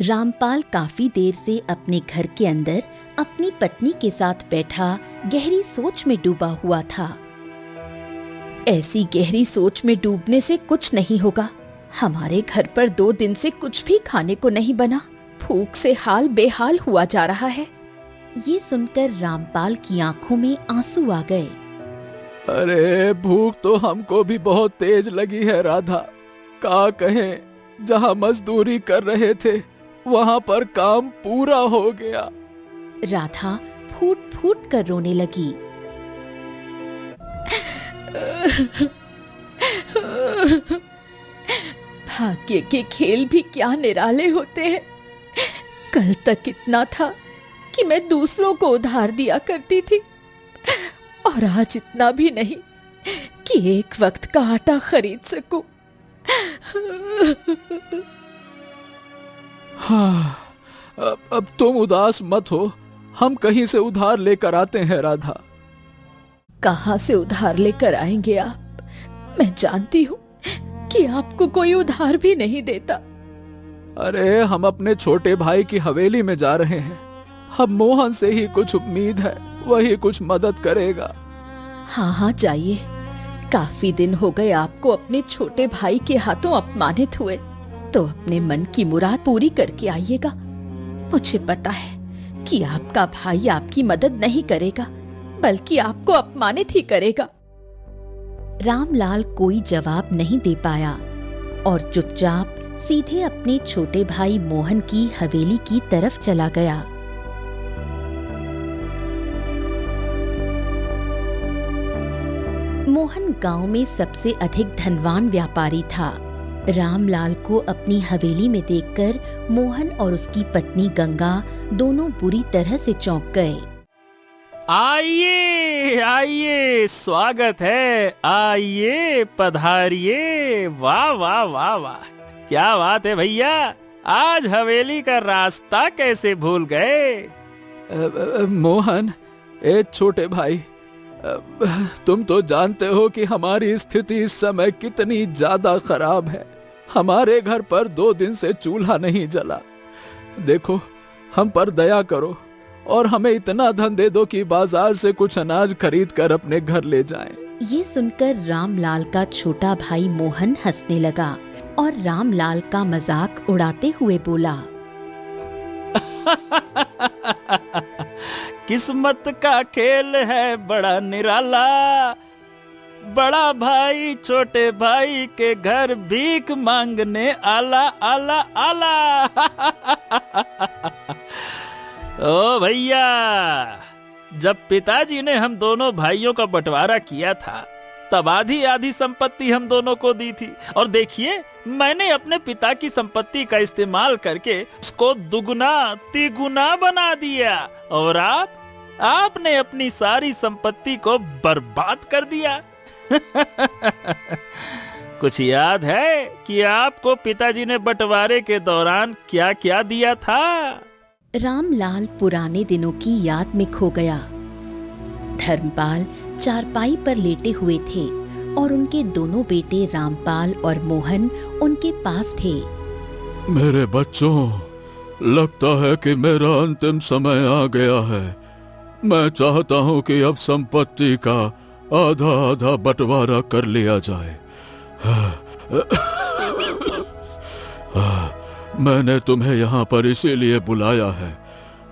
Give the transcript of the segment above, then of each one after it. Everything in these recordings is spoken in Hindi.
रामपाल काफी देर से अपने घर के अंदर अपनी पत्नी के साथ बैठा गहरी सोच में डूबा हुआ था। ऐसी गहरी सोच में डूबने से कुछ नहीं होगा। हमारे घर पर 2 दिन से कुछ भी खाने को नहीं बना। भूख से हाल बेहाल हुआ जा रहा है। ये सुनकर रामपाल की आंखों में आंसू आ गए। अरे भूख तो हमको भी बहुत तेज लगी है राधा। का कहें, जहाँ मजदूरी कर रहे थे वहाँ पर काम पूरा हो गया। राधा फूट फूट कर रोने लगी। भाग्य के खेल भी क्या निराले होते हैं। कल तक इतना था कि मैं दूसरों को उधार दिया करती थी, और आज इतना भी नहीं कि एक वक्त का आटा खरीद सकूं। हाँ, अब तुम उदास मत हो, हम कहीं से उधार लेकर आते हैं राधा। कहाँ से उधार लेकर आएंगे आप? मैं जानती हूँ कि आपको कोई उधार भी नहीं देता। अरे हम अपने छोटे भाई की हवेली में जा रहे हैं। हम मोहन से ही कुछ उम्मीद है, वही कुछ मदद करेगा। हाँ हाँ जाइए। काफी दिन हो गए आपको अपने छोटे भाई के हाथों अपमानित हुए, तो अपने मन की मुराद पूरी करके आइएगा। मुझे पता है कि आपका भाई आपकी मदद नहीं करेगा, बल्कि आपको अपमानित ही करेगा। रामलाल कोई जवाब नहीं दे पाया और चुपचाप सीधे अपने छोटे भाई मोहन की हवेली की तरफ चला गया। मोहन गांव में सबसे अधिक धनवान व्यापारी था। रामलाल को अपनी हवेली में देखकर मोहन और उसकी पत्नी गंगा दोनों बुरी तरह से चौंक गए। आइए आइए, स्वागत है, आइए पधारिए। वाह वाह वाह वाह, क्या बात है भैया, आज हवेली का रास्ता कैसे भूल गए? मोहन, ए छोटे भाई, तुम तो जानते हो कि हमारी स्थिति इस समय कितनी ज्यादा खराब है। हमारे घर पर 2 दिन से चूल्हा नहीं जला। देखो, हम पर दया करो और हमें इतना धन दे दो कि बाजार से कुछ अनाज खरीद कर अपने घर ले जाएं। ये सुनकर रामलाल का छोटा भाई मोहन हंसने लगा और रामलाल का मजाक उड़ाते हुए बोला। किस्मत का खेल है बड़ा निराला, बड़ा भाई छोटे भाई के घर भीख मांगने आला आला आला। ओ भैया, जब पिताजी ने हम दोनों भाइयों का बंटवारा किया था तब आधी आधी संपत्ति हम दोनों को दी थी, और देखिए मैंने अपने पिता की संपत्ति का इस्तेमाल करके उसको दुगना तिगुना बना दिया, और आपने अपनी सारी संपत्ति को बर्बाद कर दिया। कुछ याद है कि आपको पिताजी ने बंटवारे के दौरान क्या क्या दिया था? रामलाल पुराने दिनों की याद में खो गया। धर्मपाल चारपाई पर लेटे हुए थे और उनके दोनों बेटे रामपाल और मोहन उनके पास थे। मेरे बच्चों, लगता है कि मेरा अंतिम समय आ गया है। मैं चाहता हूँ कि अब संपत्ति का आधा आधा बंटवारा कर लिया जाए। मैंने तुम्हें यहाँ पर इसीलिए बुलाया है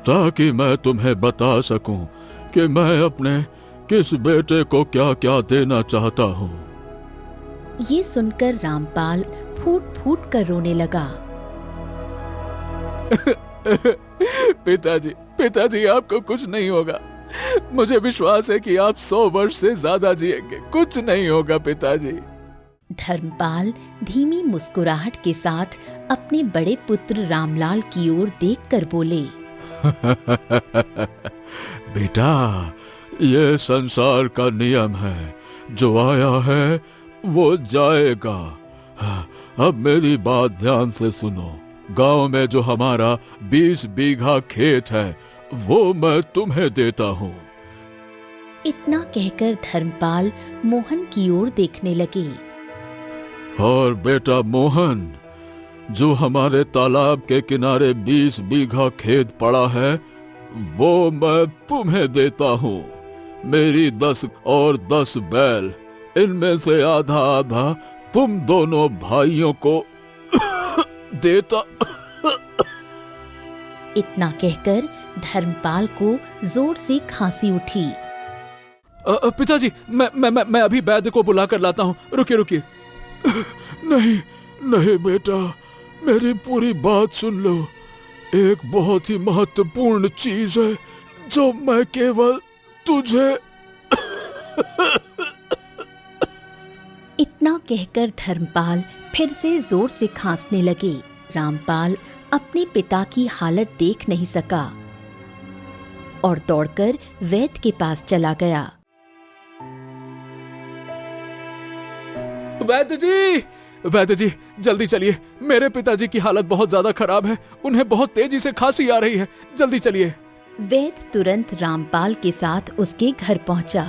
ताकि मैं तुम्हें बता सकूं कि मैं अपने किस बेटे को क्या क्या देना चाहता हूँ। ये सुनकर रामपाल फूट फूट कर रोने लगा। पिताजी आपको कुछ नहीं होगा। मुझे विश्वास है कि आप 100 वर्ष से ज्यादा जिएंगे। कुछ नहीं होगा पिताजी। धर्मपाल धीमी मुस्कुराहट के साथ अपने बड़े पुत्र रामलाल की ओर देखकर बोले। बेटा, ये संसार का नियम है, जो आया है वो जाएगा। अब मेरी बात ध्यान से सुनो। गांव में जो हमारा 20 बीघा खेत है वो मैं तुम्हें देता हूँ। इतना कहकर धर्मपाल मोहन की ओर देखने लगे। और बेटा मोहन, जो हमारे तालाब के किनारे 20 बीघा खेत पड़ा है वो मैं तुम्हें देता हूँ। मेरी 10 और 10 बैल, इनमें से आधा आधा तुम दोनों भाइयों को देता। इतना कहकर धर्मपाल को जोर से खांसी उठी। पिताजी, मैं अभी वैद्य को बुला कर लाता हूँ। रुकिए रुकिए। नहीं नहीं बेटा, मेरी पूरी बात सुन लो। एक बहुत ही महत्वपूर्ण चीज है जो मैं केवल तुझे। इतना कहकर धर्मपाल फिर से जोर से खांसने लगे। रामपाल अपने पिता की हालत देख नहीं सका और दौड़कर वैद्य के पास चला गया। वैद्य जी जल्दी चलिए, मेरे पिताजी की हालत बहुत ज्यादा खराब है। उन्हें बहुत तेजी से खांसी आ रही है, जल्दी चलिए। वैद्य तुरंत रामपाल के साथ उसके घर पहुंचा।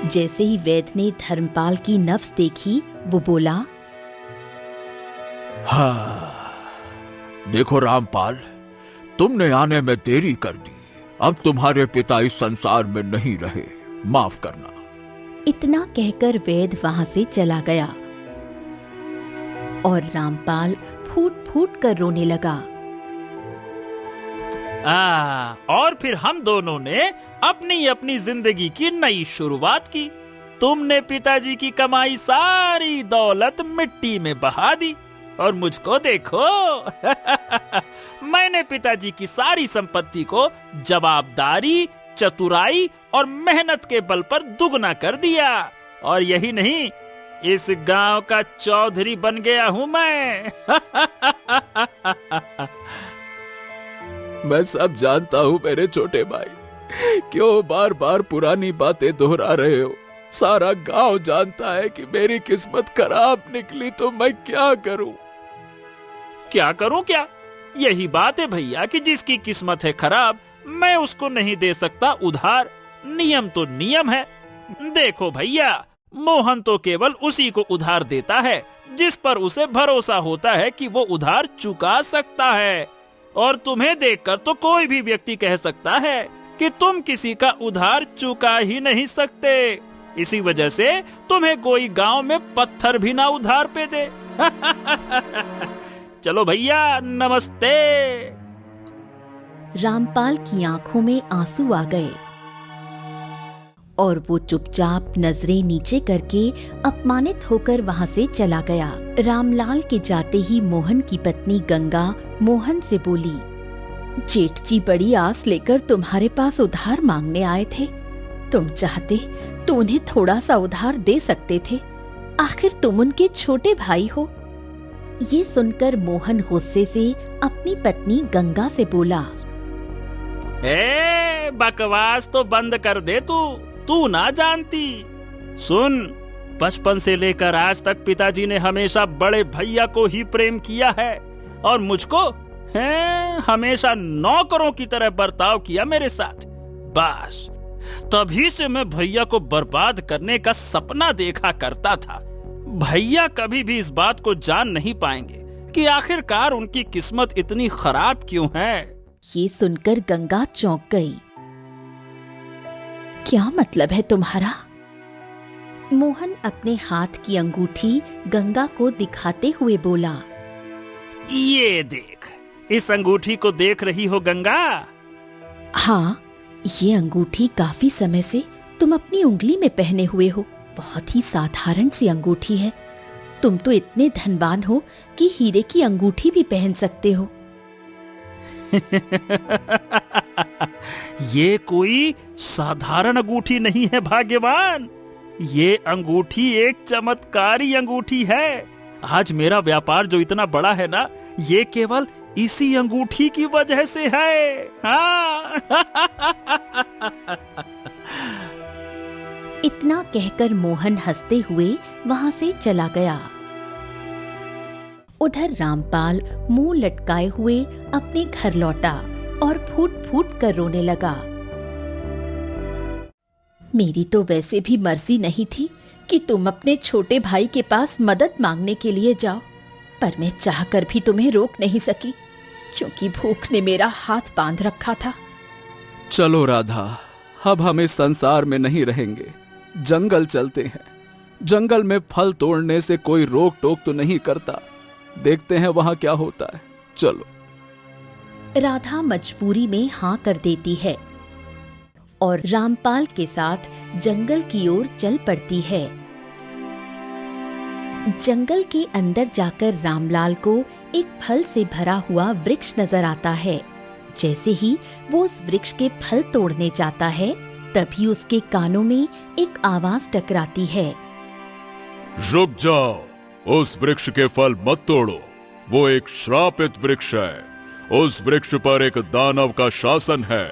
जैसे ही वैद्य ने धर्मपाल की नब्ज देखी, वो बोला, हाँ, देखो रामपाल, तुमने आने में देरी कर दी। अब तुम्हारे पिता इस संसार में नहीं रहे, माफ करना। इतना कहकर वैद्य वहां से चला गया और रामपाल फूट फूट कर रोने लगा। और फिर हम दोनों ने अपनी अपनी जिंदगी की नई शुरुआत की। तुमने पिताजी की कमाई सारी दौलत मिट्टी में बहा दी और मुझको देखो। मैंने पिताजी की सारी संपत्ति को जवाबदारी, चतुराई और मेहनत के बल पर दुगना कर दिया। और यही नहीं, इस गांव का चौधरी बन गया हूं मैं। मैं सब जानता हूँ मेरे छोटे भाई, क्यों बार बार पुरानी बातें दोहरा रहे हो। सारा गांव जानता है कि मेरी किस्मत खराब निकली, तो मैं क्या करूं? क्या करूं क्या? यही बात है भैया कि जिसकी किस्मत है खराब, मैं उसको नहीं दे सकता उधार। नियम तो नियम है। देखो भैया, मोहन तो केवल उसी को उधार देता है जिस पर उसे भरोसा होता है कि वो उधार चुका सकता है। और तुम्हें देखकर तो कोई भी व्यक्ति कह सकता है कि तुम किसी का उधार चुका ही नहीं सकते। इसी वजह से तुम्हें कोई गांव में पत्थर भी ना उधार पे दे। चलो भैया, नमस्ते। रामपाल की आंखों में आंसू आ गए और वो चुपचाप नजरें नीचे करके अपमानित होकर वहां से चला गया। रामलाल के जाते ही मोहन की पत्नी गंगा मोहन से बोली, जेठ जी बड़ी आस लेकर तुम्हारे पास उधार मांगने आए थे। तुम चाहते तो उन्हें थोड़ा सा उधार दे सकते थे, आखिर तुम उनके छोटे भाई हो। ये सुनकर मोहन गुस्से से अपनी पत्नी गंगा से बोला, बकवास तो बंद कर दे तू ना जानती। सुन, बचपन से लेकर आज तक पिताजी ने हमेशा बड़े भैया को ही प्रेम किया है और मुझको हमेशा नौकरों की तरह बर्ताव किया मेरे साथ। बस तभी से मैं भैया को बर्बाद करने का सपना देखा करता था। भैया कभी भी इस बात को जान नहीं पाएंगे कि आखिरकार उनकी किस्मत इतनी खराब क्यों है। ये सुनकर गंगा चौंक गई। क्या मतलब है तुम्हारा? मोहन अपने हाथ की अंगूठी गंगा को दिखाते हुए बोला, ये देख, इस अंगूठी को देख रही हो गंगा? हाँ, ये अंगूठी काफी समय से तुम अपनी उंगली में पहने हुए हो। बहुत ही साधारण सी अंगूठी है। तुम तो इतने धनवान हो कि हीरे की अंगूठी भी पहन सकते हो। ये कोई साधारण अंगूठी नहीं है भाग्यवान। ये अंगूठी एक चमत्कारी अंगूठी है। आज मेरा व्यापार जो इतना बड़ा है ना, ये केवल इसी अंगूठी की वजह से है। हाँ। इतना कहकर मोहन हंसते हुए वहां से चला गया। उधर रामपाल मुंह लटकाए हुए अपने घर लौटा और फूट फूट कर रोने लगा। मेरी तो वैसे भी मर्जी नहीं थी कि तुम अपने छोटे भाई के पास मदद मांगने के लिए जाओ, पर मैं चाहकर भी तुम्हें रोक नहीं सकी, क्योंकि भूख ने मेरा हाथ बांध रखा था। चलो राधा, अब हम इस संसार में नहीं रहेंगे, जंगल चलते हैं। जंगल में फल तोड़ने से कोई रोक टोक तो नहीं करता, देखते हैं वहां क्या होता है। चलो। राधा मजबूरी में हाँ कर देती है और रामपाल के साथ जंगल की ओर चल पड़ती है। जंगल के अंदर जाकर रामलाल को एक फल से भरा हुआ वृक्ष नजर आता है। जैसे ही वो उस वृक्ष के फल तोड़ने जाता है, तभी उसके कानों में एक आवाज टकराती है। रुक जाओ, उस वृक्ष के फल मत तोड़ो, वो एक श्रापित वृक्ष है। उस वृक्ष पर एक दानव का शासन है।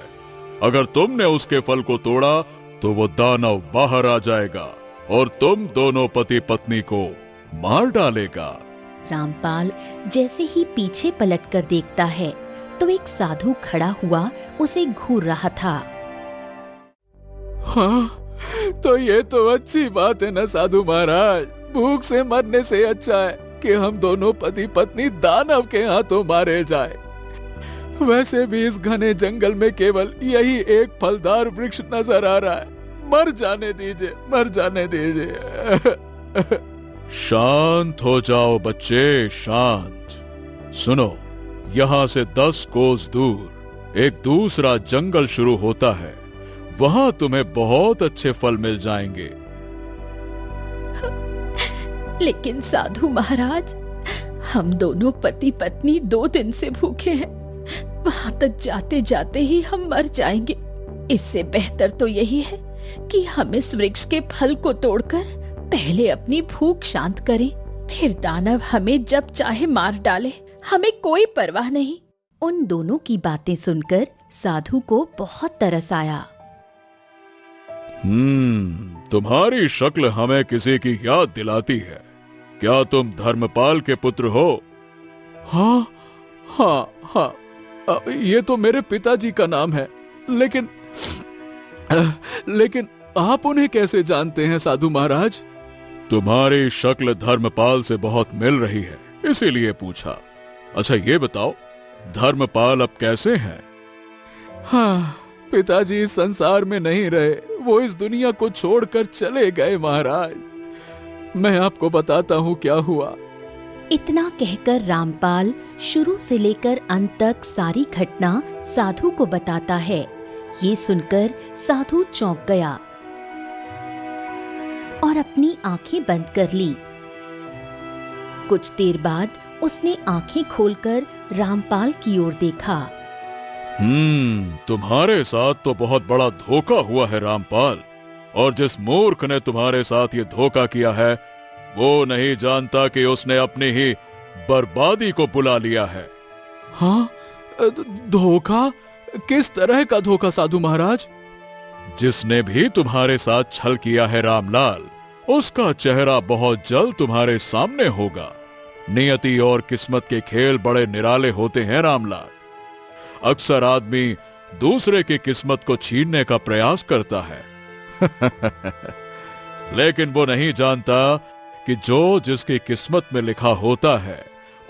अगर तुमने उसके फल को तोड़ा तो वो दानव बाहर आ जाएगा और तुम दोनों पति पत्नी को मार डालेगा। रामपाल जैसे ही पीछे पलटकर देखता है तो एक साधु खड़ा हुआ उसे घूर रहा था। हाँ, तो ये तो अच्छी बात है ना साधु महाराज। भूख से मरने से अच्छा है कि हम दोनों पति पत्नी दानव के हाथों मारे जाए। वैसे भी इस घने जंगल में केवल यही एक फलदार वृक्ष नजर आ रहा है। मर जाने दीजिए, मर जाने दीजिए। शांत हो जाओ बच्चे, शांत। सुनो, यहाँ से 10 कोस दूर एक दूसरा जंगल शुरू होता है। वहां तुम्हें बहुत अच्छे फल मिल जाएंगे। लेकिन साधु महाराज, हम दोनों पति पत्नी 2 दिन से भूखे हैं। वहां तक जाते जाते ही हम मर जाएंगे। इससे बेहतर तो यही है कि हम इस वृक्ष के फल को तोड़कर पहले अपनी भूख शांत करें, फिर दानव हमें जब चाहे मार डाले, हमें कोई परवाह नहीं। उन दोनों की बातें सुनकर साधु को बहुत तरस आया। तुम्हारी शक्ल हमें किसी की याद दिलाती है। क्या तुम धर्मपाल के पुत्र हो? हाँ हाँ हाँ, ये तो मेरे पिताजी का नाम है। लेकिन आप उन्हें कैसे जानते हैं साधु महाराज? तुम्हारी शक्ल धर्मपाल से बहुत मिल रही है, इसीलिए पूछा। अच्छा ये बताओ, धर्मपाल अब कैसे हैं? हाँ, पिताजी इस संसार में नहीं रहे, वो इस दुनिया को छोड़कर चले गए महाराज। मैं आपको बताता हूँ क्या हुआ। इतना कहकर रामपाल शुरू से लेकर अंत तक सारी घटना साधु को बताता है। ये सुनकर साधु चौंक गया और अपनी आंखें बंद कर ली। कुछ देर बाद उसने आंखें खोलकर रामपाल की ओर देखा। तुम्हारे साथ तो बहुत बड़ा धोखा हुआ है रामपाल, और जिस मूर्ख ने तुम्हारे साथ ये धोखा किया है वो नहीं जानता कि उसने अपनी ही बर्बादी को बुला लिया है। हाँ, धोखा? किस तरह का धोखा साधु महाराज? जिसने भी तुम्हारे साथ छल किया है रामलाल, उसका चेहरा बहुत जल्द तुम्हारे सामने होगा। नियति और किस्मत के खेल बड़े निराले होते हैं रामलाल। अक्सर आदमी दूसरे की किस्मत को छीनने का प्रयास करता है लेकिन वो नहीं जानता कि जो जिसकी किस्मत में लिखा होता है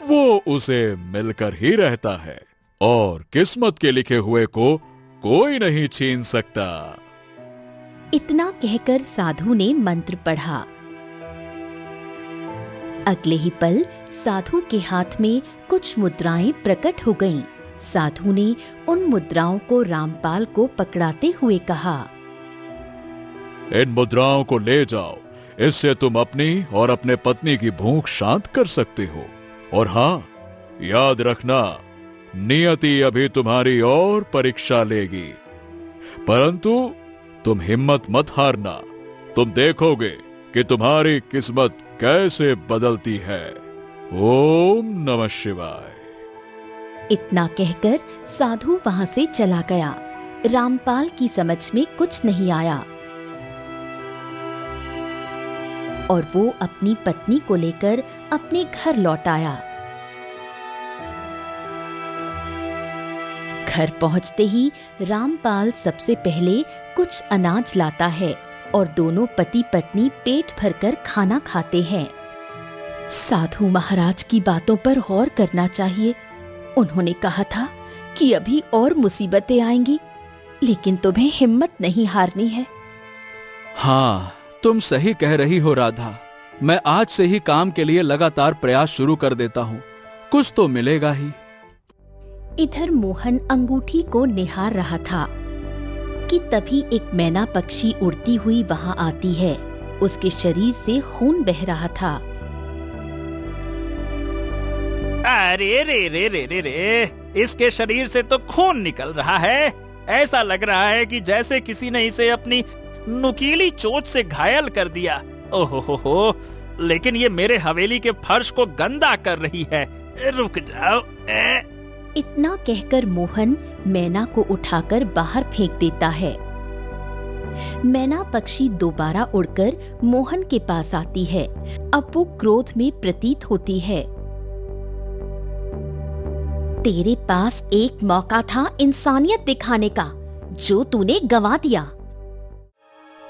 वो उसे मिलकर ही रहता है, और किस्मत के लिखे हुए को कोई नहीं छीन सकता। इतना कहकर साधु ने मंत्र पढ़ा। अगले ही पल साधु के हाथ में कुछ मुद्राएं प्रकट हो गईं। साधु ने उन मुद्राओं को रामपाल को पकड़ाते हुए कहा, इन मुद्राओं को ले जाओ, इससे तुम अपनी और अपने पत्नी की भूख शांत कर सकते हो। और हाँ, याद रखना, नियति अभी तुम्हारी और परीक्षा लेगी, परंतु तुम हिम्मत मत हारना। तुम देखोगे कि तुम्हारी किस्मत कैसे बदलती है। ओम नमः शिवाय। इतना कहकर साधु वहां से चला गया। रामपाल की समझ में कुछ नहीं आया और वो अपनी पत्नी को लेकर अपने घर लौट आया। घर पहुंचते ही रामपाल सबसे पहले कुछ अनाज लाता है और दोनों पति पत्नी पेट भरकर खाना खाते हैं। साधु महाराज की बातों पर गौर करना चाहिए। उन्होंने कहा था कि अभी और मुसीबतें आएंगी, लेकिन तुम्हें हिम्मत नहीं हारनी है। हाँ, तुम सही कह रही हो राधा। मैं आज से ही काम के लिए लगातार प्रयास शुरू कर देता हूँ। कुछ तो मिलेगा ही। इधर मोहन अंगूठी को निहार रहा था कि तभी एक मैना पक्षी उड़ती हुई वहां आती है। उसके शरीर से खून बह रहा था। अरे रे रे रे रे रे, इसके शरीर से तो खून निकल रहा है। ऐसा लग रहा है कि जैसे किसी ने इसे अपनी नुकीली चोट से घायल कर दिया। ओहो हो, लेकिन ये मेरे हवेली के फर्श को गंदा कर रही है। रुक जाओ। इतना कहकर मोहन मैना को उठाकर बाहर फेंक देता है। मैना पक्षी दोबारा उड़कर मोहन के पास आती है। अब वो क्रोध में प्रतीत होती है। तेरे पास एक मौका था इंसानियत दिखाने का, जो तूने गंवा दिया।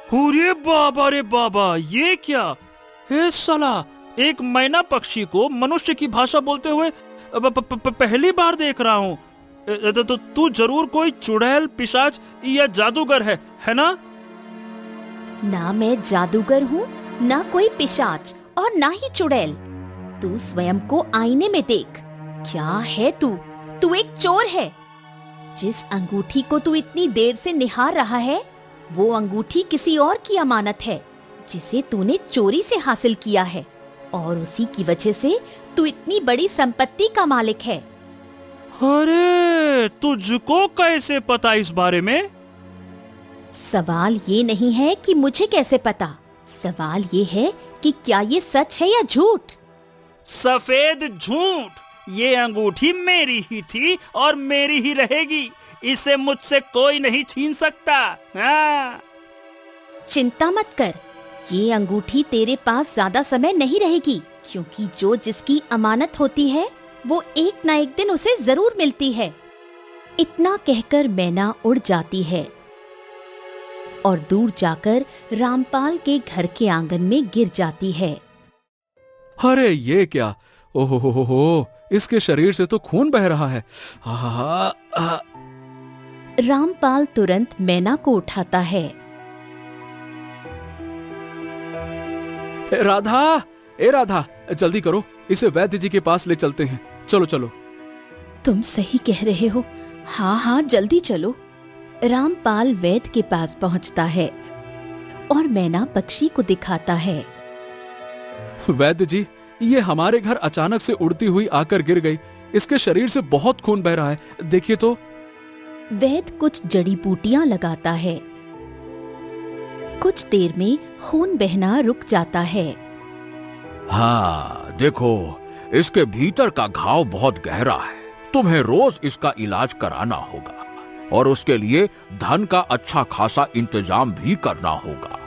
अरे बाबा रे बाबा, ये क्या? हे साला, एक मैना पक्षी को मनुष्य की भाषा बोलते हुए पहली बार देख रहा हूँ। तो तू जरूर कोई चुड़ैल, पिशाच या जादूगर है ना? ना मैं जादूगर हूँ, ना कोई पिशाच और ना ही चुड़ैल। तू स्वयं को आईने में देख। क्या है तू? तू एक चोर है। जिस अंगूठी को तू इतनी देर से निहार रहा है, वो अंगूठी किसी और की अमानत है, जिसे तूने चोरी से हासिल किया है, और उसी की वजह से तू इतनी बड़ी संपत्ति का मालिक है। अरे, तुझको कैसे पता इस बारे में? सवाल ये नहीं है कि मुझे कैसे पता, सवाल ये है कि क्या ये सच है या झूठ। सफेद झूठ। ये अंगूठी मेरी ही थी और मेरी ही रहेगी। इसे मुझसे कोई नहीं छीन सकता। हाँ। चिंता मत कर, ये अंगूठी तेरे पास ज्यादा समय नहीं रहेगी, क्योंकि जो जिसकी अमानत होती है वो एक ना एक दिन उसे जरूर मिलती है। इतना कहकर मैना उड़ जाती है और दूर जाकर रामपाल के घर के आंगन में गिर जाती है। अरे ये क्या? ओहो हो, इसके शरीर से तो खून बह रहा है। आहा, रामपाल तुरंत मैना को उठाता है। राधा, ए राधा, जल्दी करो, इसे वैद्य जी के पास ले चलते हैं। चलो चलो। तुम सही कह रहे हो। हाँ हाँ, जल्दी चलो। रामपाल वैद्य के पास पहुंचता है और मैना पक्षी को दिखाता है। वैद्य जी, ये हमारे घर अचानक से उड़ती हुई आकर गिर गई। इसके शरीर से बहुत खून बह रहा है, देखिए तो। वैद्य कुछ जड़ी बूटियां लगाता है। कुछ देर में खून बहना रुक जाता है। हाँ, देखो, इसके भीतर का घाव बहुत गहरा है। तुम्हें रोज इसका इलाज कराना होगा और उसके लिए धन का अच्छा खासा इंतजाम भी करना होगा।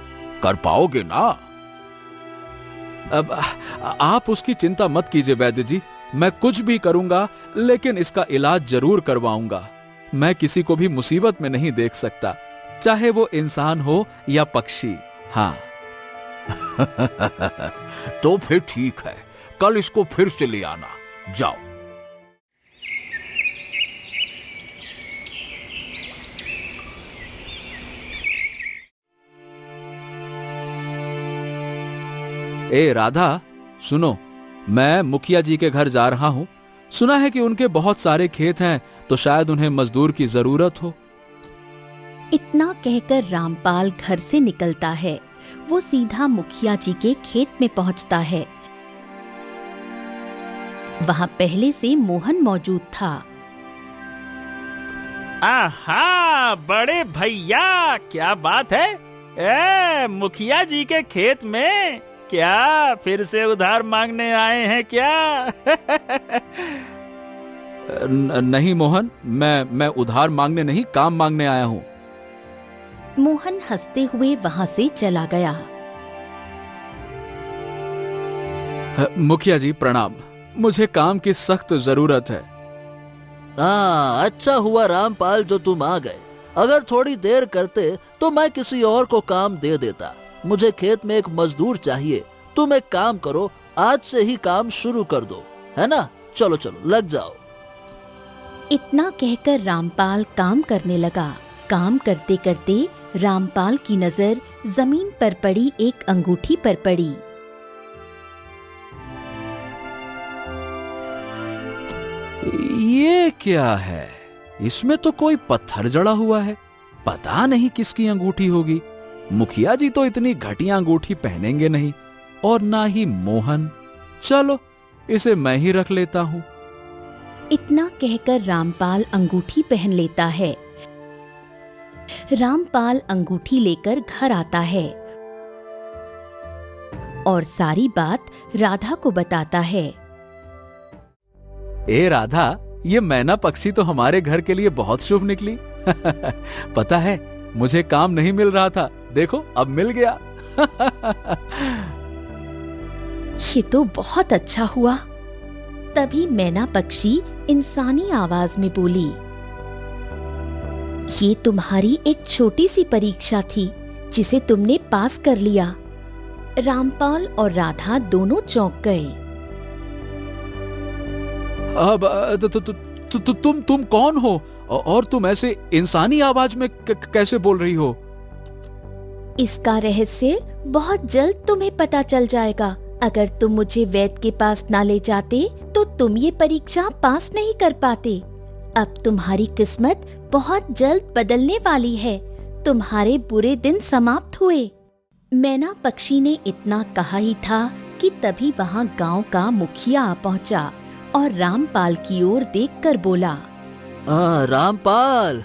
कर पाओगे ना? अब आप उसकी चिंता मत कीजिए वैद्य जी, मैं कुछ भी करूंगा, लेकिन इसका इलाज जरूर करवाऊंगा। मैं किसी को भी मुसीबत में नहीं देख सकता, चाहे वो इंसान हो या पक्षी। हाँ। तो फिर ठीक है, कल इसको फिर से ले आना। जाओ। ए राधा, सुनो, मैं मुखिया जी के घर जा रहा हूं। सुना है कि उनके बहुत सारे खेत हैं, तो शायद उन्हें मजदूर की जरूरत हो। इतना कहकर रामपाल घर से निकलता है। वो सीधा मुखिया जी के खेत में पहुंचता है। वहां पहले से मोहन मौजूद था। आहा, बड़े भैया, क्या बात है? मुखिया जी के खेत में क्या फिर से उधार मांगने आए हैं क्या? नहीं मोहन, मैं उधार मांगने नहीं, काम मांगने आया हूं। मोहन हंसते हुए वहां से चला गया। मुखिया जी प्रणाम, मुझे काम की सख्त जरूरत है। अच्छा हुआ रामपाल जो तुम आ गए। अगर थोड़ी देर करते तो मैं किसी और को काम दे देता। मुझे खेत में एक मजदूर चाहिए। तुम एक काम करो, आज से ही काम शुरू कर दो, है ना? चलो चलो लग जाओ। इतना कहकर रामपाल काम करने लगा। काम करते करते रामपाल की नजर जमीन पर पड़ी एक अंगूठी पर पड़ी। ये क्या है? इसमें तो कोई पत्थर जड़ा हुआ है। पता नहीं किसकी अंगूठी होगी। मुखिया जी तो इतनी घटिया अंगूठी पहनेंगे नहीं, और ना ही मोहन। चलो इसे मैं ही रख लेता हूँ। इतना कहकर रामपाल अंगूठी पहन लेता है। रामपाल अंगूठी लेकर घर आता है और सारी बात राधा को बताता है। ए राधा, ये मैना पक्षी तो हमारे घर के लिए बहुत शुभ निकली। पता है, मुझे काम नहीं मिल रहा था, देखो अब मिल गया। ये तो बहुत अच्छा हुआ। तभी मैना पक्षी इंसानी आवाज में बोली, ये तुम्हारी एक छोटी सी परीक्षा थी जिसे तुमने पास कर लिया। रामपाल और राधा दोनों चौंक गए। अब तुम कौन हो और तुम ऐसे इंसानी आवाज में कैसे बोल रही हो? इसका रहस्य बहुत जल्द तुम्हें पता चल जाएगा। अगर तुम मुझे वैद्य के पास ना ले जाते तो तुम ये परीक्षा पास नहीं कर पाते। अब तुम्हारी किस्मत बहुत जल्द बदलने वाली है। तुम्हारे बुरे दिन समाप्त हुए। मैना पक्षी ने इतना कहा ही था कि तभी वहाँ गांव का मुखिया आ पहुँचा और रामपाल की ओर देखकर बोला, रामपाल,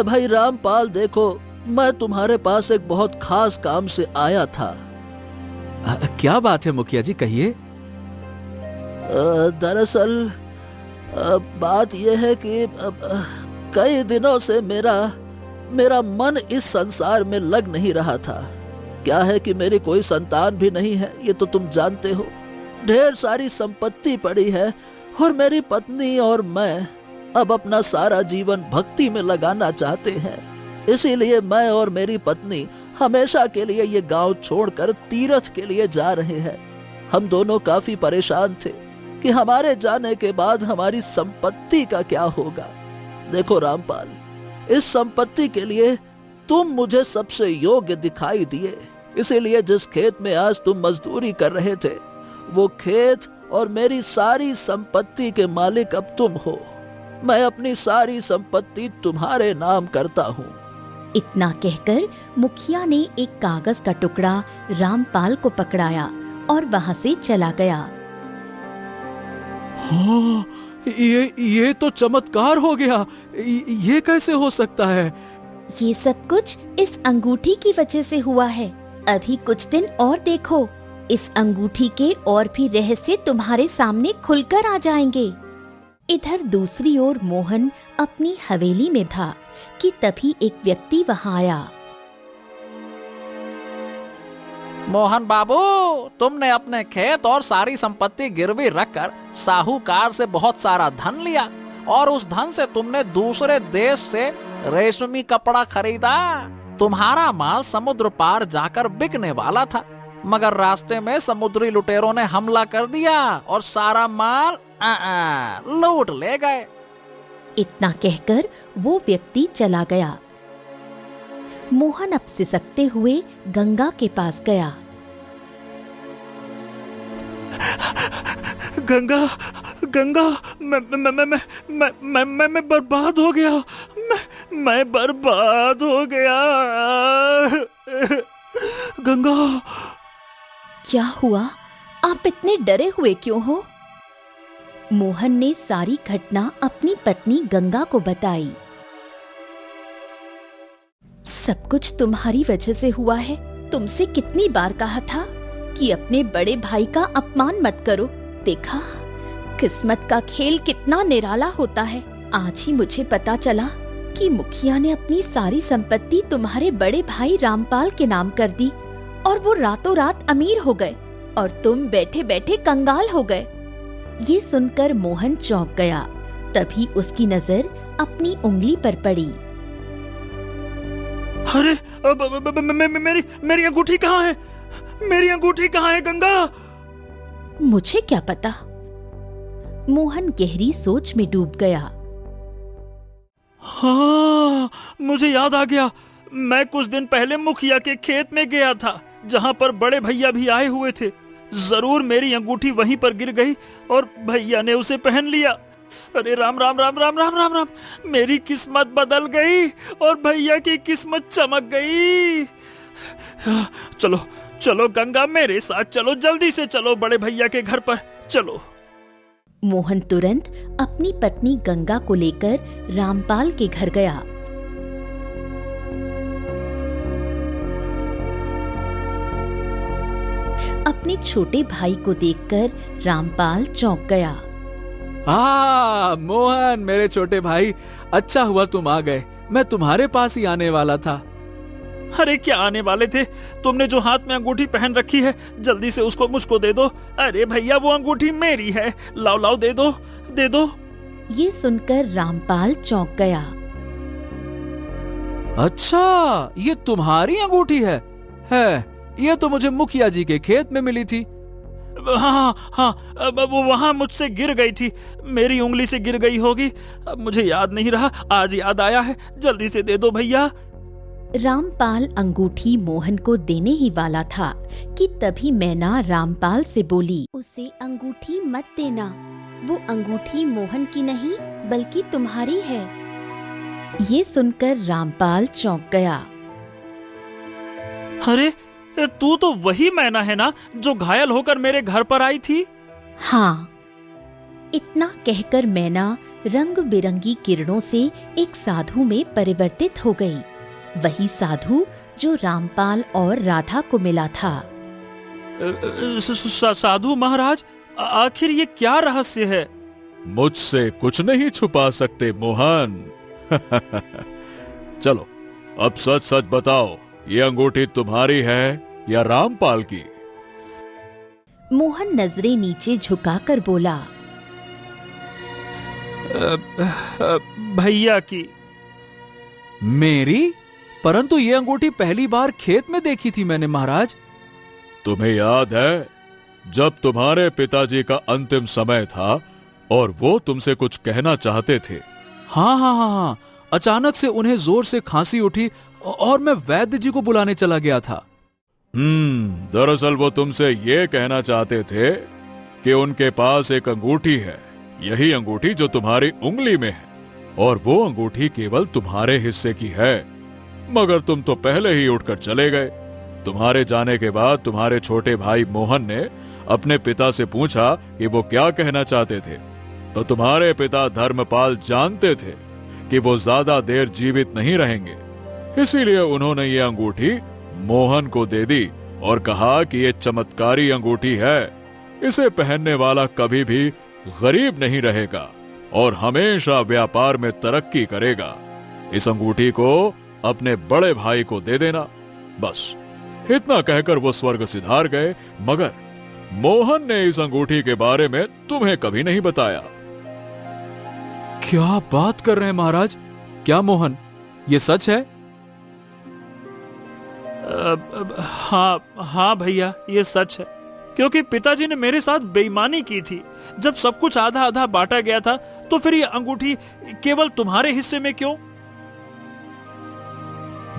भाई रामपाल, देखो मैं तुम्हारे पास एक बहुत खास काम से आया था। क्या बात है मुखिया जी, कहिए। दरअसल बात यह है कि कई दिनों से मेरा मन इस संसार में लग नहीं रहा था। क्या है कि मेरी कोई संतान भी नहीं है, ये तो तुम जानते हो। ढेर सारी संपत्ति पड़ी है और मेरी पत्नी और मैं अब अपना सारा जीवन भक्ति में लगाना चाहते हैं। इसीलिए मैं और मेरी पत्नी हमेशा के लिए ये गांव छोड़कर तीर्थ के लिए जा रहे हैं। हम दोनों काफी परेशान थे कि हमारे जाने के बाद हमारी संपत्ति का क्या होगा। देखो रामपाल, इस संपत्ति के लिए तुम मुझे सबसे योग्य दिखाई दिए। इसीलिए जिस खेत में आज तुम मजदूरी कर रहे थे, वो खेत और मेरी सारी संपत्ति के मालिक अब तुम हो। मैं अपनी सारी संपत्ति तुम्हारे नाम करता हूँ। इतना कहकर मुखिया ने एक कागज का टुकड़ा रामपाल को पकड़ाया और वहाँ से चला गया। हाँ, ये तो चमत्कार हो गया। ये कैसे हो सकता है? ये सब कुछ इस अंगूठी की वजह से हुआ है। अभी कुछ दिन और देखो, इस अंगूठी के और भी रहस्य तुम्हारे सामने खुलकर आ जाएंगे। इधर दूसरी ओर मोहन अपनी हवेली में था कि तभी एक व्यक्ति वहां आया। मोहन बाबू, तुमने अपने खेत और सारी संपत्ति गिरवी रखकर साहूकार से बहुत सारा धन लिया और उस धन से तुमने दूसरे देश से रेशमी कपड़ा खरीदा। तुम्हारा माल समुद्र पार जाकर बिकने वाला था, मगर रास्ते में समुद्री लुटेरों ने हमला कर दिया और सारा माल लूट ले गए। इतना कहकर वो व्यक्ति चला गया। मोहन अब सिसकते हुए गंगा के पास गया। गंगा, गंगा, मैं बर्बाद हो गया। मैं बर्बाद हो गया। गंगा, क्या हुआ? आप इतने डरे हुए क्यों हो? मोहन ने सारी घटना अपनी पत्नी गंगा को बताई। सब कुछ तुम्हारी वजह से हुआ है। तुमसे कितनी बार कहा था कि अपने बड़े भाई का अपमान मत करो। देखा, किस्मत का खेल कितना निराला होता है। आज ही मुझे पता चला कि मुखिया ने अपनी सारी संपत्ति तुम्हारे बड़े भाई रामपाल के नाम कर दी और वो रातों रात अमीर हो गए और तुम बैठे बैठे कंगाल हो गए। ये सुनकर मोहन चौंक गया। तभी उसकी नजर अपनी उंगली पर पड़ी। अरे मेरी अंगूठी कहाँ है? मेरी अंगूठी कहाँ है गंगा? मुझे क्या पता। मोहन गहरी सोच में डूब गया। हाँ, मुझे याद आ गया। मैं कुछ दिन पहले मुखिया के खेत में गया था, जहाँ पर बड़े भैया भी आए हुए थे। जरूर मेरी अंगूठी वहीं पर गिर गई और भैया ने उसे पहन लिया। अरे राम राम राम राम राम राम राम, मेरी किस्मत बदल गई और भैया की किस्मत चमक गई। चलो चलो गंगा, मेरे साथ चलो, जल्दी से चलो बड़े भैया के घर पर चलो। मोहन तुरंत अपनी पत्नी गंगा को लेकर रामपाल के घर गया। अपने छोटे भाई को देखकर रामपाल चौंक गया। मोहन, मेरे छोटे भाई, अच्छा हुआ तुम आ गए। मैं तुम्हारे पास ही आने वाला था। अरे क्या आने वाले थे? तुमने जो हाथ में अंगूठी पहन रखी है, जल्दी से उसको मुझको दे दो। अरे भैया, वो अंगूठी मेरी है, लाओ लाओ, दे दो दे दो। ये सुनकर रामपाल चौंक गया। अच्छा, ये तुम्हारी अंगूठी है? ये तो मुझे मुखिया जी के खेत में मिली थी। हाँ हाँ, वो वहां मुझसे गिर गई थी, मेरी उंगली से गिर गई होगी। अब मुझे याद नहीं रहा, आज याद आया है, जल्दी से दे दो भैया। रामपाल अंगूठी मोहन को देने ही वाला था कि तभी मैना रामपाल से बोली, उसे अंगूठी मत देना, वो अंगूठी मोहन की नहीं बल्कि तुम्हारी है। ये सुनकर रामपाल चौंक गया। अरे तू तो वही मैना है ना जो घायल होकर मेरे घर पर आई थी? हाँ। इतना कहकर मैना रंग बिरंगी किरणों से एक साधु में परिवर्तित हो गई। वही साधु जो रामपाल और राधा को मिला था। साधु महाराज, आखिर ये क्या रहस्य है? मुझसे कुछ नहीं छुपा सकते मोहन। चलो, अब सच सच बताओ, ये अंगूठी तुम्हारी है या रामपाल की? मोहन नजरें नीचे झुकाकर बोला, भैया की। मेरी? परंतु ये अंगूठी पहली बार खेत में देखी थी मैंने महाराज। तुम्हें याद है जब तुम्हारे पिताजी का अंतिम समय था और वो तुमसे कुछ कहना चाहते थे? हाँ, अचानक से उन्हें जोर से खांसी उठी और मैं वैद्य जी को बुलाने चला गया था। दरअसल वो तुमसे ये कहना चाहते थे कि उनके पास एक अंगूठी है, यही अंगूठी जो तुम्हारी उंगली में है, और वो अंगूठी केवल तुम्हारे हिस्से की है। मगर तुम तो पहले ही उठकर चले गए। तुम्हारे जाने के बाद तुम्हारे छोटे भाई मोहन ने अपने पिता से पूछा कि वो क्या कहना चाहते थे, तो तुम्हारे पिता धर्मपाल जानते थे कि वो ज्यादा देर जीवित नहीं रहेंगे, इसीलिए उन्होंने ये अंगूठी मोहन को दे दी और कहा कि ये चमत्कारी अंगूठी है, इसे पहनने वाला कभी भी गरीब नहीं रहेगा और हमेशा व्यापार में तरक्की करेगा। इस अंगूठी को अपने बड़े भाई को दे देना। बस इतना कहकर वो स्वर्ग सिधार गए, मगर मोहन ने इस अंगूठी के बारे में तुम्हें कभी नहीं बताया। क्या बात कर रहे हैं महाराज? क्या मोहन, ये सच है? हाँ भैया, ये सच है, क्योंकि पिताजी ने मेरे साथ बेईमानी की थी। जब सब कुछ आधा आधा बांटा गया था, तो फिर ये अंगूठी केवल तुम्हारे हिस्से में क्यों?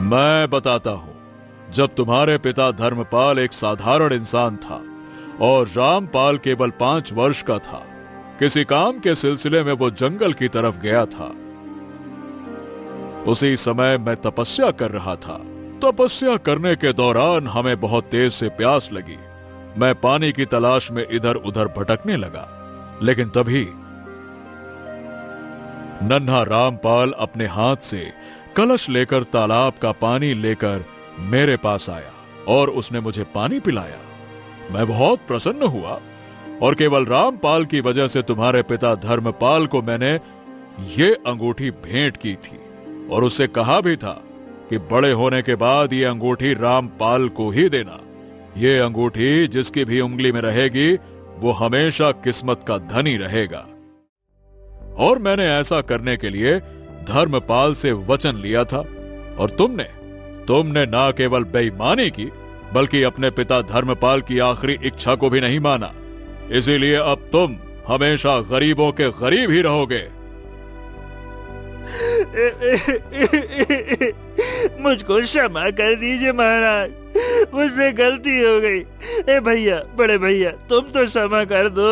मैं बताता हूं। जब तुम्हारे पिता धर्मपाल एक साधारण इंसान था और रामपाल केवल 5 वर्ष का था, किसी काम के सिलसिले में वो जंगल की तरफ गया था। उसी समय मैं तपस्या कर रहा था। तपस्या करने के दौरान हमें बहुत तेज से प्यास लगी। मैं पानी की तलाश में इधर उधर भटकने लगा, लेकिन तभी नन्हा रामपाल अपने हाथ से कलश लेकर तालाब का पानी लेकर मेरे पास आया और उसने मुझे पानी पिलाया। मैं बहुत प्रसन्न हुआ और केवल रामपाल की वजह से तुम्हारे पिता धर्मपाल को मैंने ये अंगूठी भेंट की थी और उससे कहा भी था कि बड़े होने के बाद ये अंगूठी रामपाल को ही देना। ये अंगूठी जिसकी भी उंगली में रहेगी वो हमेशा किस्मत का धनी रहेगा। और मैंने ऐसा करने के लिए धर्मपाल से वचन लिया था और तुमने ना केवल बेईमानी की बल्कि अपने पिता धर्मपाल की आखिरी इच्छा को भी नहीं माना। इसीलिए अब तुम हमेशा गरीबों के गरीब ही रहोगे। मुझको क्षमा कर दीजिए महाराज, मुझसे गलती हो गई। ए भैया, बड़े भैया, तुम तो क्षमा कर दो।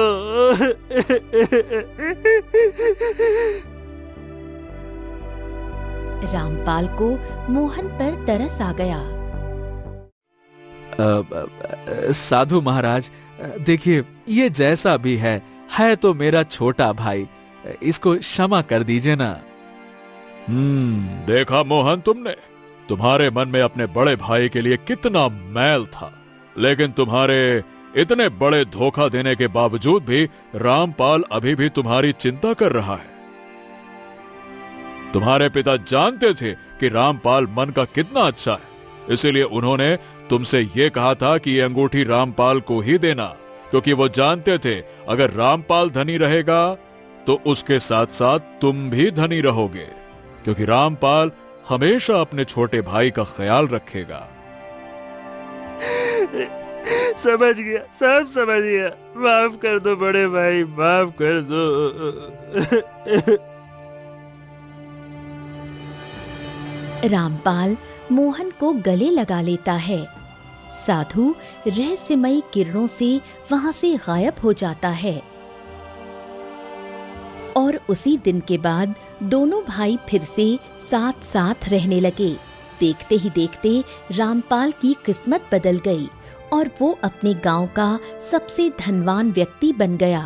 रामपाल को मोहन पर तरस आ गया। साधु महाराज, देखिए ये जैसा भी है तो मेरा छोटा भाई, इसको क्षमा कर दीजिए ना। देखा मोहन, तुमने तुम्हारे मन में अपने बड़े भाई के लिए कितना मैल था, लेकिन तुम्हारे इतने बड़े धोखा देने के बावजूद भी रामपाल अभी भी तुम्हारी चिंता कर रहा है। तुम्हारे पिता जानते थे कि रामपाल मन का कितना अच्छा है, इसीलिए उन्होंने तुमसे ये कहा था कि ये अंगूठी रामपाल को ही देना, क्योंकि वो जानते थे अगर रामपाल धनी रहेगा तो उसके साथ साथ तुम भी धनी रहोगे, क्योंकि रामपाल हमेशा अपने छोटे भाई का ख्याल रखेगा। समझ गया, सब समझ गया। माफ कर दो बड़े भाई, माफ कर दो। रामपाल मोहन को गले लगा लेता है। साधु रहस्यमयी किरणों से वहां से गायब हो जाता है और उसी दिन के बाद दोनों भाई फिर से साथ साथ रहने लगे। देखते ही देखते रामपाल की किस्मत बदल गई और वो अपने गांव का सबसे धनवान व्यक्ति बन गया।